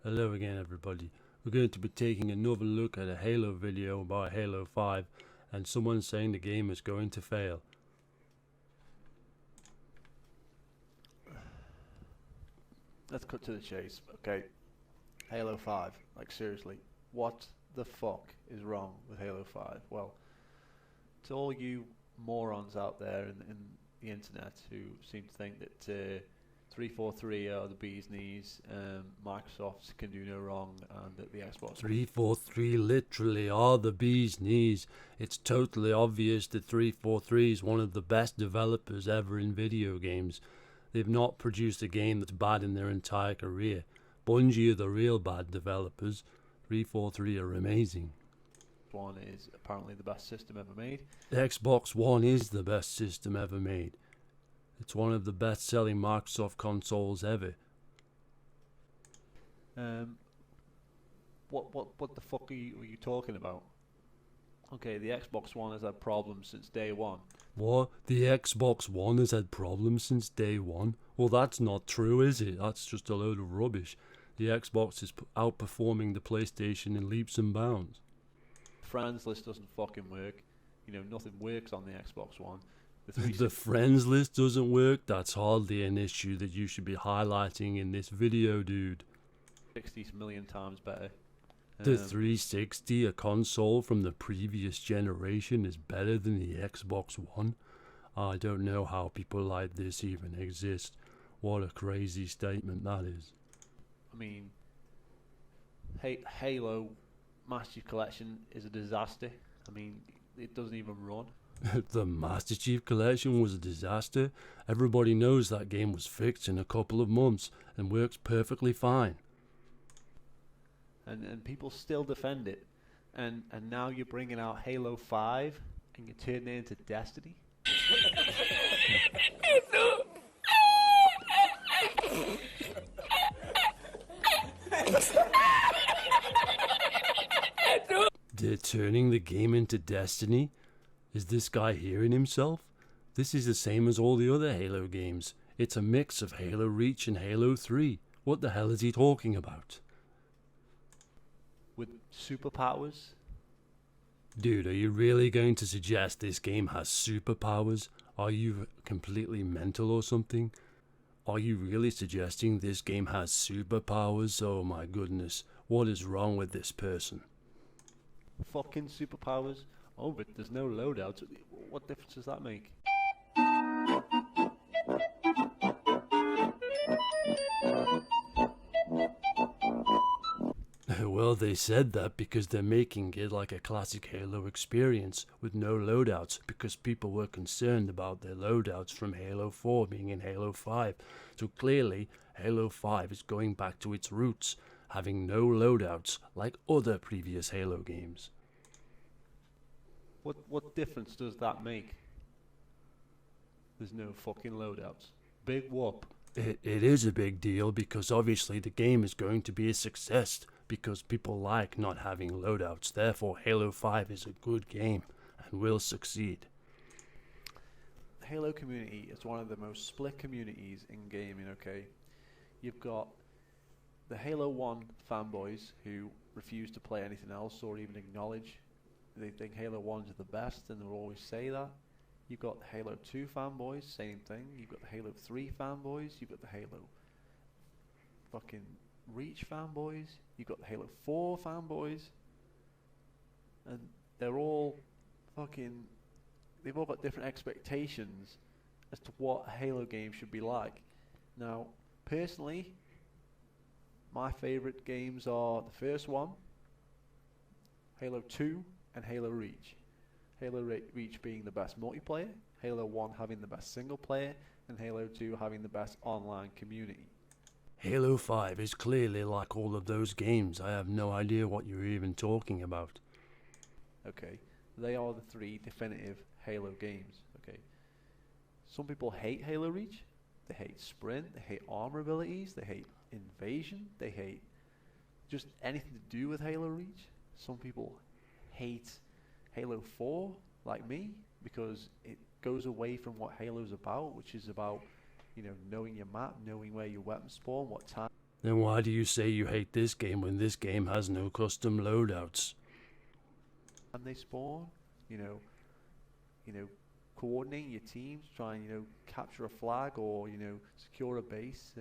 Hello again everybody. We're going to be taking another look at a Halo video about Halo 5 and someone saying the game is going to fail. Let's cut to the chase, okay? Halo 5, like seriously, what the fuck is wrong with Halo 5? Well, to all you morons out there in the internet who seem to think that 343 are the bee's knees, Microsoft can do no wrong, and that the Xbox 343 literally are the bee's knees. It's totally obvious that 343 is one of the best developers ever in video games. They've not produced a game that's bad in their entire career. Bungie are the real bad developers. 343 are amazing. One is apparently the best system ever made. The Xbox One is the best system ever made. It's one of the best selling Microsoft consoles ever. What the fuck are you talking about? Okay, the Xbox One has had problems since day one. What? The Xbox One has had problems since day one? Well, that's not true, is it? That's just a load of rubbish. The Xbox is outperforming the PlayStation in leaps and bounds. Friends list doesn't fucking work. You know, nothing works on the Xbox One. The friends list doesn't work? That's hardly an issue that you should be highlighting in this video, dude. 60 million times better. The 360, a console from the previous generation, is better than the Xbox One? I don't know how people like this even exist. What a crazy statement that is. I mean, Halo Master Chief Collection is a disaster. I mean, it doesn't even run. The Master Chief Collection was a disaster. Everybody knows that game was fixed in a couple of months and works perfectly fine. And people still defend it. And now you're bringing out Halo 5 and you're turning it into Destiny? They're turning the game into Destiny? Is this guy hearing himself? This is the same as all the other Halo games. It's a mix of Halo Reach and Halo 3. What the hell is he talking about? With superpowers? Dude, are you really going to suggest this game has superpowers? Are you completely mental or something? Are you really suggesting this game has superpowers? Oh my goodness, what is wrong with this person? Fucking superpowers? Oh, but there's no loadouts. What difference does that make? Well, they said that because they're making it like a classic Halo experience with no loadouts, because people were concerned about their loadouts from Halo 4 being in Halo 5. So clearly, Halo 5 is going back to its roots, having no loadouts like other previous Halo games. What difference does that make? There's no fucking loadouts. Big whoop. It is a big deal because obviously the game is going to be a success because people like not having loadouts. Therefore, Halo 5 is a good game and will succeed. The Halo community is one of the most split communities in gaming, okay? You've got the Halo 1 fanboys who refuse to play anything else or even acknowledge. They think Halo 1's the best and they'll always say that. You've got the Halo 2 fanboys, same thing. You've got the Halo 3 fanboys. You've got the Halo fucking Reach fanboys. You've got the Halo 4 fanboys. And they're all fucking... They've all got different expectations as to what a Halo game should be like. Now, personally, my favourite games are the first one, Halo 2, and Halo Reach. Halo Reach being the best multiplayer, Halo 1 having the best single player, and Halo 2 having the best online community. Halo 5 is clearly like all of those games. I have no idea what you're even talking about. Okay, they are the three definitive Halo games. Okay, some people hate Halo Reach. They hate sprint, they hate armor abilities, they hate invasion, they hate just anything to do with Halo Reach. Some people hate Halo 4, like me, because it goes away from what Halo's about, which is about, you know, knowing your map, knowing where your weapons spawn, what time. Then why do you say you hate this game when this game has no custom loadouts? And they spawn, you know, coordinating your teams, try and, capture a flag or, secure a base,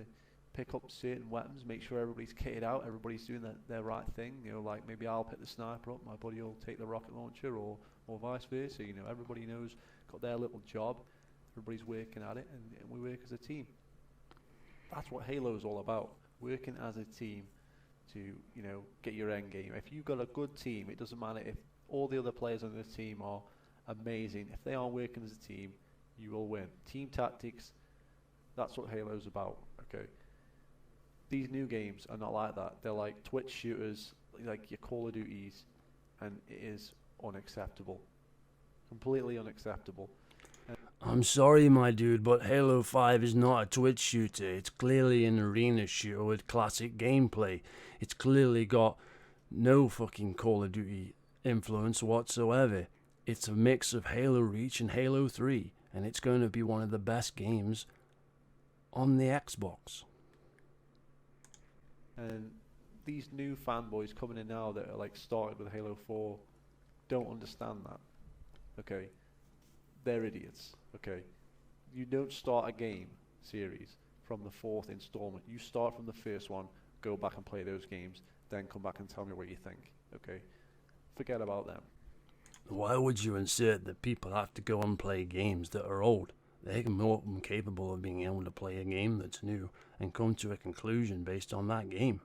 pick up certain weapons, make sure everybody's kitted out, everybody's doing their right thing. Like maybe I'll pick the sniper up, my buddy will take the rocket launcher, or vice versa. Everybody knows, got their little job, everybody's working at it, and we work as a team. That's what Halo is all about, working as a team to, get your end game. If you've got a good team, it doesn't matter if all the other players on the team are amazing. If they aren't working as a team, you will win. Team tactics, that's what Halo's about, okay? These new games are not like that. They're like Twitch shooters, like your Call of Duties, and it is unacceptable. Completely unacceptable. I'm sorry, my dude, but Halo 5 is not a Twitch shooter. It's clearly an arena shooter with classic gameplay. It's clearly got no fucking Call of Duty influence whatsoever. It's a mix of Halo Reach and Halo 3, and it's going to be one of the best games on the Xbox. And these new fanboys coming in now that are like started with Halo 4 don't understand that. Okay, they're idiots. Okay, you don't start a game series from the 4th installment. You start from the first one, go back and play those games, then come back and tell me what you think. Okay, forget about them. Why would you insert that people have to go and play games that are old? They're more than capable of being able to play a game that's new and come to a conclusion based on that game.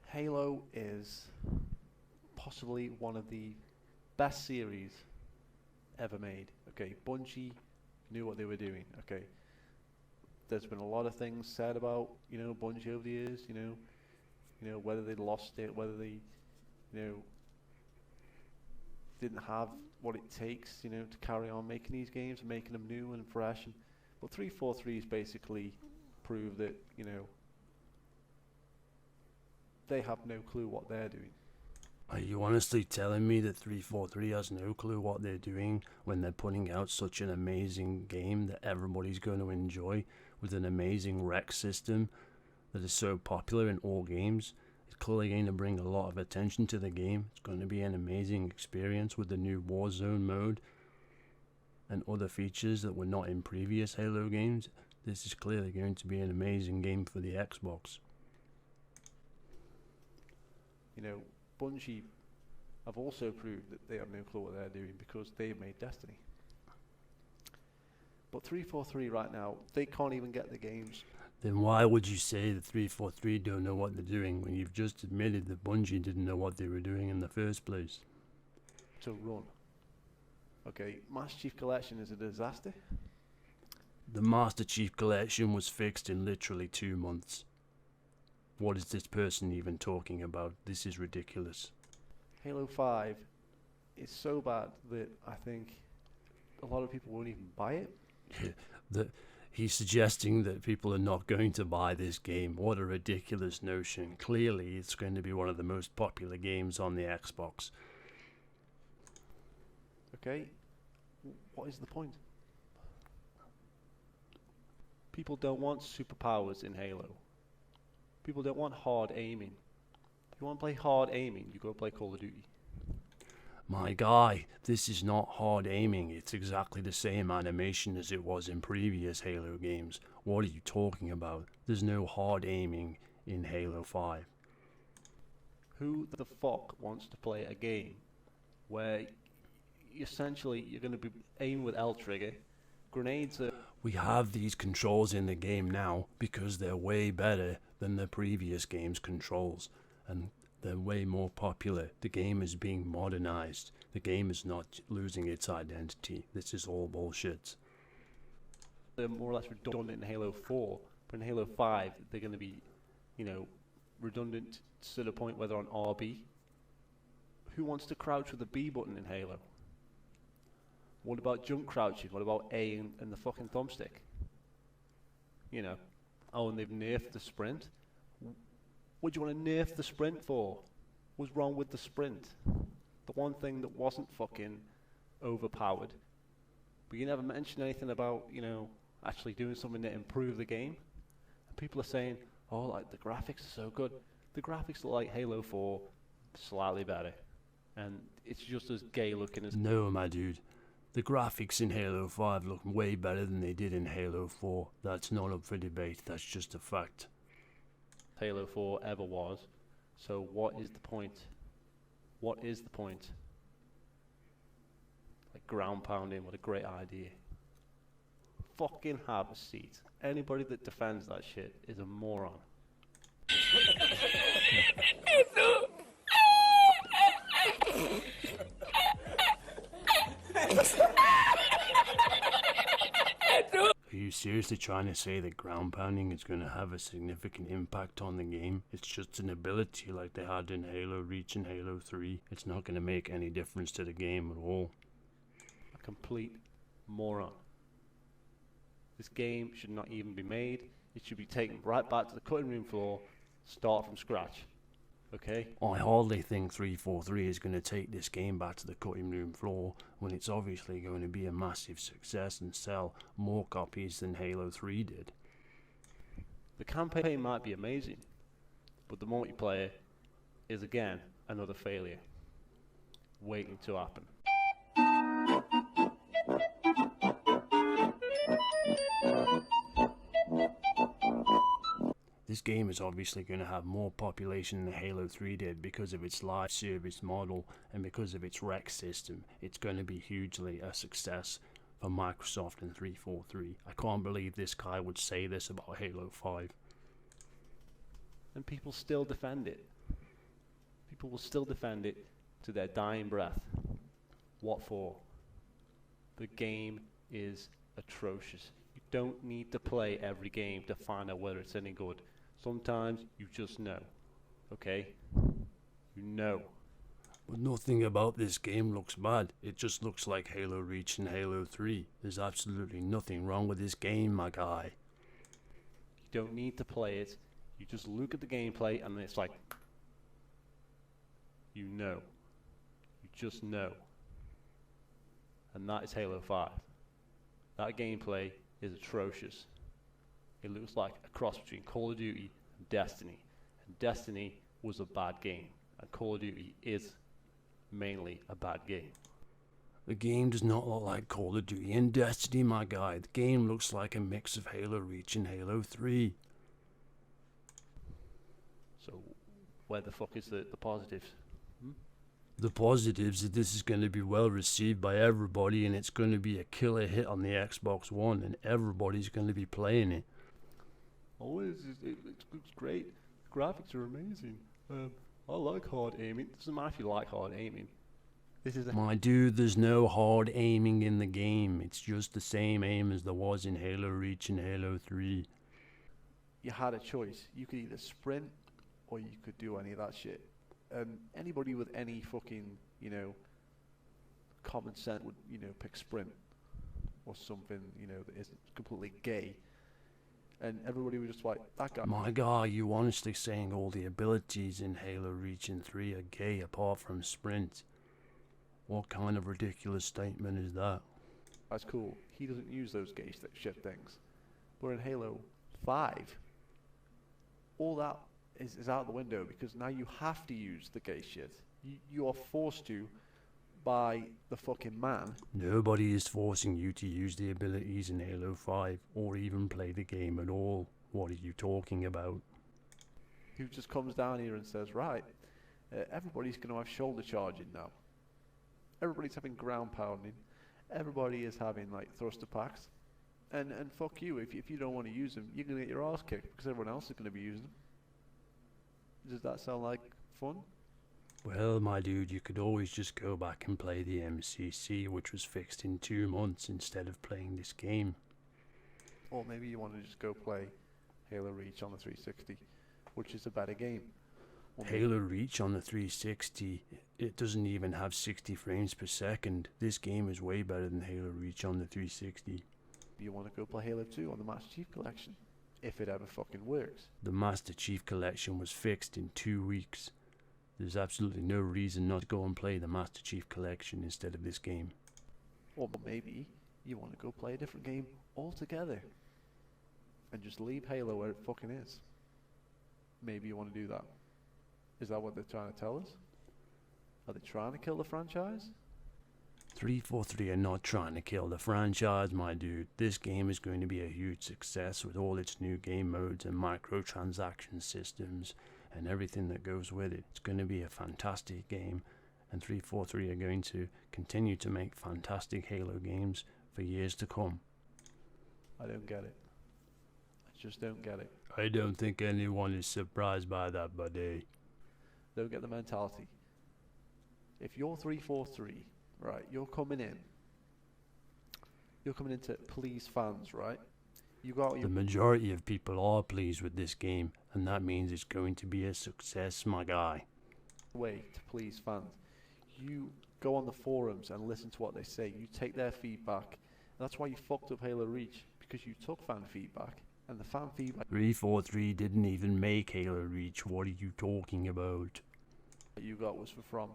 Halo is possibly one of the best series ever made. Okay, Bungie knew what they were doing. Okay, there's been a lot of things said about Bungie over the years. Whether they lost it, whether they didn't have what it takes to carry on making these games and making them new and fresh. But 343's basically proved that they have no clue what they're doing. Are you honestly telling me that 343 has no clue what they're doing when they're putting out such an amazing game that everybody's going to enjoy, with an amazing rec system that is so popular in all games? It's clearly going to bring a lot of attention to the game. It's going to be an amazing experience with the new Warzone mode and other features that were not in previous Halo games. This is clearly going to be an amazing game for the Xbox. Bungie have also proved that they have no clue what they're doing because they've made Destiny. But 343 right now, they can't even get the games. Then why would you say that 343 don't know what they're doing when you've just admitted that Bungie didn't know what they were doing in the first place? To run. Okay, Master Chief Collection is a disaster. The Master Chief Collection was fixed in literally 2 months. What is this person even talking about? This is ridiculous. Halo 5 is so bad that I think a lot of people won't even buy it. He's suggesting that people are not going to buy this game. What a ridiculous notion. Clearly, it's going to be one of the most popular games on the Xbox. Okay, what is the point? People don't want superpowers in Halo. People don't want hard aiming. If you want to play hard aiming, you go play Call of Duty. My guy, this is not hard aiming. It's exactly the same animation as it was in previous Halo games. What are you talking about? There's no hard aiming in Halo 5. Who the fuck wants to play a game where essentially you're going to be aiming with L trigger, grenades are... We have these controls in the game now because they're way better than the previous game's controls, and they're way more popular. The game is being modernized. The game is not losing its identity. This is all bullshit. They're more or less redundant in Halo 4, but in Halo 5 they're going to be, redundant to the point where they're on RB. Who wants to crouch with the B button in Halo? What about jump crouching? What about A and the fucking thumbstick? Oh, and they've nerfed the sprint. What do you want to nerf the sprint for? What's wrong with the sprint? The one thing that wasn't fucking overpowered. But you never mentioned anything about, actually doing something to improve the game. People are saying, oh, like the graphics are so good. The graphics look like Halo 4, slightly better. And it's just as gay looking as... No, my dude. The graphics in Halo 5 look way better than they did in Halo 4. That's not up for debate, that's just a fact. Halo 4 ever was. So what is the point? What is the point? Like ground pounding, what a great idea. Fucking have a seat. Anybody that defends that shit is a moron. Are you seriously trying to say that ground pounding is going to have a significant impact on the game? It's just an ability like they had in Halo Reach and Halo 3. It's not going to make any difference to the game at all. A complete moron. This game should not even be made. It should be taken right back to the cutting room floor, start from scratch. Okay? I hardly think 343 is going to take this game back to the cutting room floor when it's obviously going to be a massive success and sell more copies than Halo 3 did. The campaign might be amazing, but the multiplayer is again another failure waiting to happen. This game is obviously going to have more population than Halo 3 did because of its live service model and because of its rec system. It's going to be hugely a success for Microsoft and 343. I can't believe this guy would say this about Halo 5. And people still defend it. People will still defend it to their dying breath. What for? The game is atrocious. You don't need to play every game to find out whether it's any good. Sometimes you just know, okay? You know. But nothing about this game looks bad. It just looks like Halo Reach and Halo 3. There's absolutely nothing wrong with this game, my guy. You don't need to play it. You just look at the gameplay and it's like, you know. You just know. And that is Halo 5. That gameplay is atrocious. It looks like a cross between Call of Duty and Destiny. And Destiny was a bad game. And Call of Duty is mainly a bad game. The game does not look like Call of Duty and Destiny, my guy. The game looks like a mix of Halo Reach and Halo 3. So, where the fuck is the positives? The positives is this is going to be well received by everybody and it's going to be a killer hit on the Xbox One and everybody's going to be playing it. Oh, it's great. The graphics are amazing. I like hard aiming. It doesn't matter if you like hard aiming. This is My dude, there's no hard aiming in the game. It's just the same aim as there was in Halo Reach and Halo 3. You had a choice. You could either sprint or you could do any of that shit. Anybody with any fucking, common sense would, pick sprint or something, that isn't completely gay. And everybody was just like, that guy. My guy, you honestly saying all the abilities in Halo Reach and 3 are gay apart from sprint? What kind of ridiculous statement is that? That's cool. He doesn't use those gay shit things. But in Halo 5, all that is out the window because now you have to use the gay shit. You are forced to by the fucking man. Nobody is forcing you to use the abilities in Halo 5 or even play the game at all. What are you talking about? Who just comes down here and says, right, everybody's going to have shoulder charging now. Everybody's having ground pounding. Everybody is having thruster packs. And fuck you, if you don't want to use them, you're going to get your ass kicked because everyone else is going to be using them. Does that sound like fun? Well, my dude, you could always just go back and play the MCC, which was fixed in 2 months instead of playing this game. Or maybe you want to just go play Halo Reach on the 360, which is a better game. Halo Reach on the 360, it doesn't even have 60 frames per second. This game is way better than Halo Reach on the 360. You want to go play Halo 2 on the Master Chief Collection, if it ever fucking works. The Master Chief Collection was fixed in 2 weeks. There's absolutely no reason not to go and play the Master Chief Collection instead of this game. Or maybe you want to go play a different game altogether. and just leave Halo where it fucking is. Maybe you want to do that. Is that what they're trying to tell us? Are they trying to kill the franchise? 343 are not trying to kill the franchise, my dude. This game is going to be a huge success with all its new game modes and microtransaction systems and everything that goes with it. It's going to be a fantastic game, and 343 are going to continue to make fantastic Halo games for years to come. I don't get it. I just don't get it. I don't think anyone is surprised by that, buddy. Don't get the mentality. If you're 343, right, you're coming in to please fans, right? The majority of people are pleased with this game, and that means it's going to be a success, my guy. Way to please fans. You go on the forums and listen to what they say. You take their feedback. That's why you fucked up Halo Reach, because you took fan feedback, and the fan feedback 343 didn't even make Halo Reach. What are you talking about? that you got was from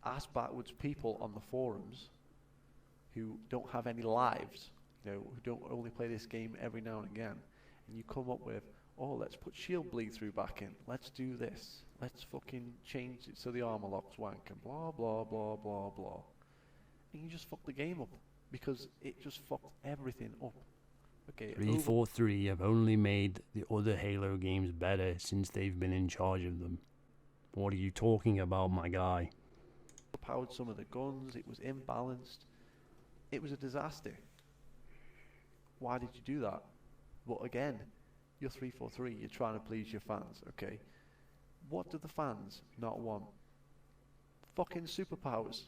ass backwards people on the forums who don't have any lives, who don't only play this game every now and again, and you come up with, oh, let's put shield bleed through back in, let's do this, let's fucking change it so the armor locks wank, and blah blah blah blah blah, and you just fuck the game up because it just fucked everything up. Okay, 343 have only made the other Halo games better since they've been in charge of them. What are you talking about, my guy? Powered some of the guns, it was imbalanced, it was a disaster. Why did you do that? But again, you're 343, you're trying to please your fans, okay? What do the fans not want? Fucking superpowers.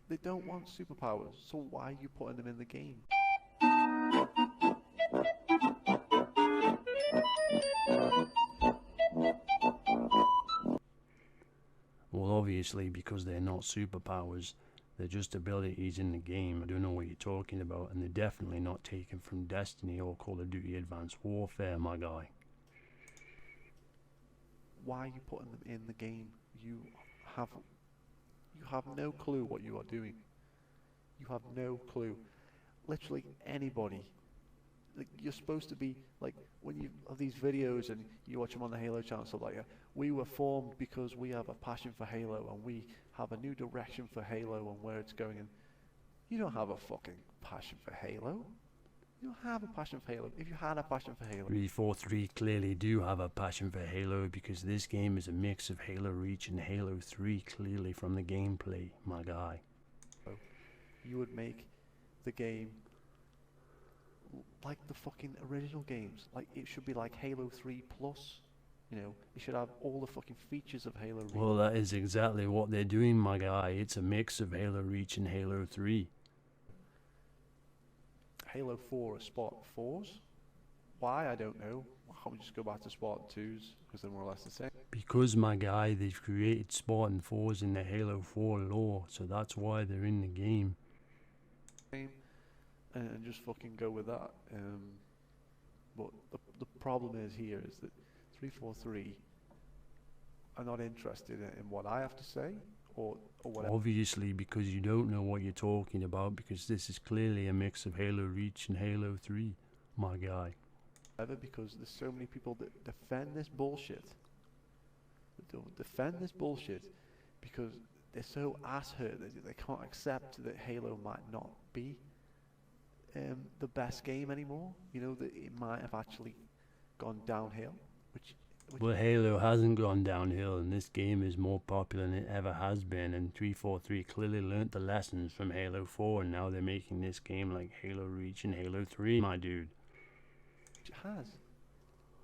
They don't want superpowers, so why are you putting them in the game? Well, obviously, because they're not superpowers, they're just abilities in the game. I don't know what you're talking about, and they're definitely not taken from Destiny or Call of Duty Advanced Warfare, my guy. Why are you putting them in the game? You have no clue what you are doing. You have no clue. Literally anybody. Like, you're supposed to be, like, when you have these videos and you watch them on the Halo channel and stuff like that, we were formed because we have a passion for Halo and we have a new direction for Halo and where it's going. And you don't have a fucking passion for Halo. You don't have a passion for Halo. If you had a passion for Halo... 343 clearly do have a passion for Halo, because this game is a mix of Halo Reach and Halo 3, clearly from the gameplay, my guy. You would make the game like the fucking original games. Like, it should be like Halo 3 Plus. It should have all the fucking features of Halo Reach. Well, that is exactly what they're doing, my guy. It's a mix of Halo Reach and Halo 3. Halo 4 are Spartan 4s. Why, I don't know. Why can't we just go back to Spartan 2s? Because they're more or less the same. Because, my guy, they've created Spartan 4s in the Halo 4 lore, so that's why they're in the game. And just fucking go with that. But the problem is here is that 343 are not interested in what I have to say or whatever. Obviously, because you don't know what you're talking about, because this is clearly a mix of Halo Reach and Halo 3, my guy. Because there's so many people that defend this bullshit. That don't defend this bullshit because they're so ass-hurt that they can't accept that Halo might not be the best game anymore. That it might have actually gone downhill. Well, Halo hasn't gone downhill, and this game is more popular than it ever has been, and 343 clearly learnt the lessons from Halo 4, and now they're making this game like Halo Reach and Halo 3, my dude. Which it has.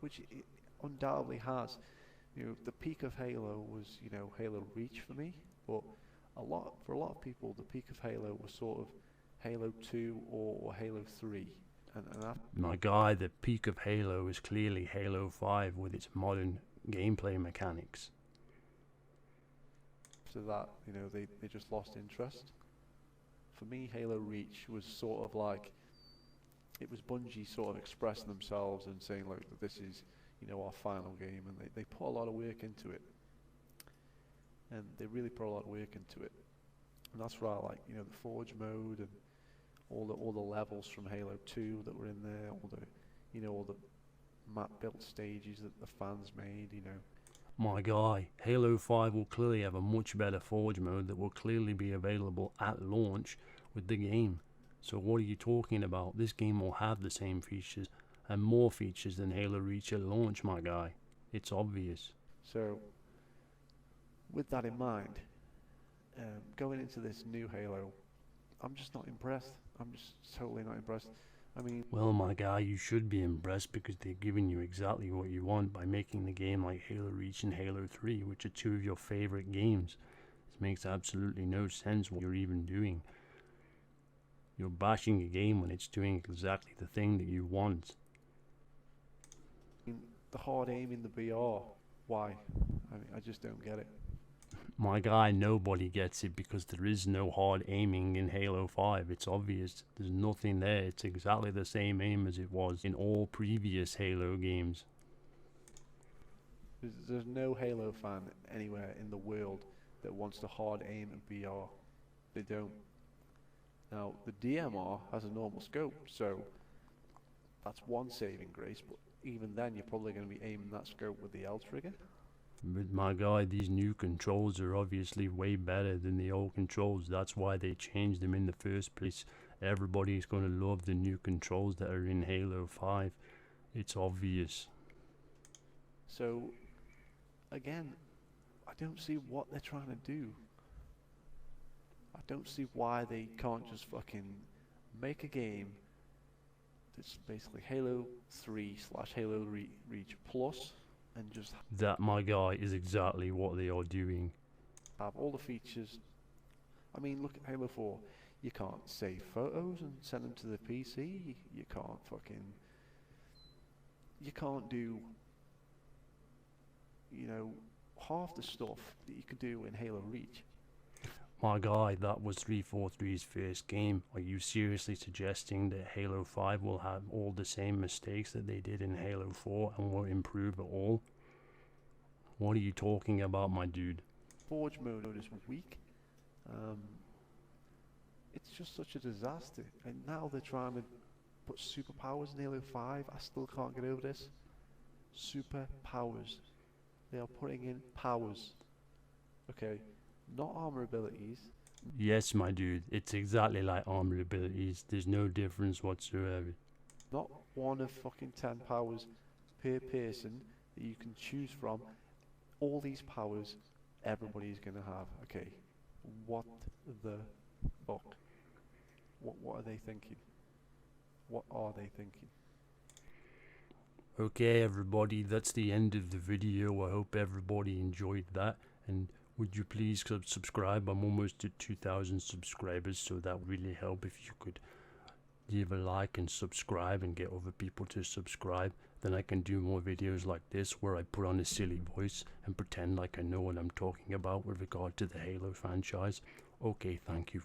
Which it undoubtedly has. The peak of Halo was, Halo Reach for me, but for a lot of people, the peak of Halo was sort of Halo 2 or Halo 3. My guy, the peak of Halo is clearly Halo 5 with its modern gameplay mechanics. After that, they just lost interest. For me, Halo Reach was sort of like, it was Bungie sort of expressing themselves and saying, like, this is, our final game, and they put a lot of work into it. And they really put a lot of work into it. And that's why I like, the Forge mode and all the levels from Halo 2 that were in there, all the map-built stages that the fans made, you know. My guy, Halo 5 will clearly have a much better Forge mode that will clearly be available at launch with the game. So what are you talking about? This game will have the same features and more features than Halo Reach at launch, my guy. It's obvious. So, with that in mind, going into this new Halo, I'm just not impressed. I'm just totally not impressed. I mean, well, my guy, you should be impressed because they're giving you exactly what you want by making the game like Halo Reach and Halo 3, which are two of your favorite games. It makes absolutely no sense what you're even doing. You're bashing a game when it's doing exactly the thing that you want. the hard aim in the BR, why? I mean, I just don't get it. My guy, nobody gets it because there is no hard aiming in Halo 5. It's obvious. There's nothing there. It's exactly the same aim as it was in all previous Halo games. There's no Halo fan anywhere in the world that wants to hard aim a BR. They don't. Now, the DMR has a normal scope, so that's one saving grace, but even then you're probably going to be aiming that scope with the L trigger. But my guy, these new controls are obviously way better than the old controls. That's why they changed them in the first place. Everybody's going to love the new controls that are in Halo 5. It's obvious. So, again, I don't see what they're trying to do. I don't see why they can't just fucking make a game that's basically Halo 3 / Halo Reach Plus and just That, my guy, is exactly what they are doing. have all the features. I mean, look at Halo 4. You can't save photos and send them to the PC. You can't fucking... You can't do, you know, half the stuff that you could do in Halo Reach. My guy, that was 343's first game. Are you seriously suggesting that Halo 5 will have all the same mistakes that they did in Halo 4 and won't improve at all? What are you talking about, my dude? Forge mode is weak. It's just such a disaster. And now they're trying to put superpowers in Halo 5. I still can't get over this. Superpowers. They are putting in powers. Okay. Not armor abilities. Yes, my dude, it's exactly like armor abilities. There's no difference whatsoever. Not one of fucking 10 powers per person that you can choose from. All these powers everybody's gonna have. Okay, what the fuck? What are they thinking? What are they thinking? Okay, everybody, that's the end of the video. I hope everybody enjoyed that. And would you please subscribe? I'm almost at 2,000 subscribers, so that would really help if you could leave a like and subscribe and get other people to subscribe. Then I can do more videos like this where I put on a silly voice and pretend like I know what I'm talking about with regard to the Halo franchise. Okay, thank you.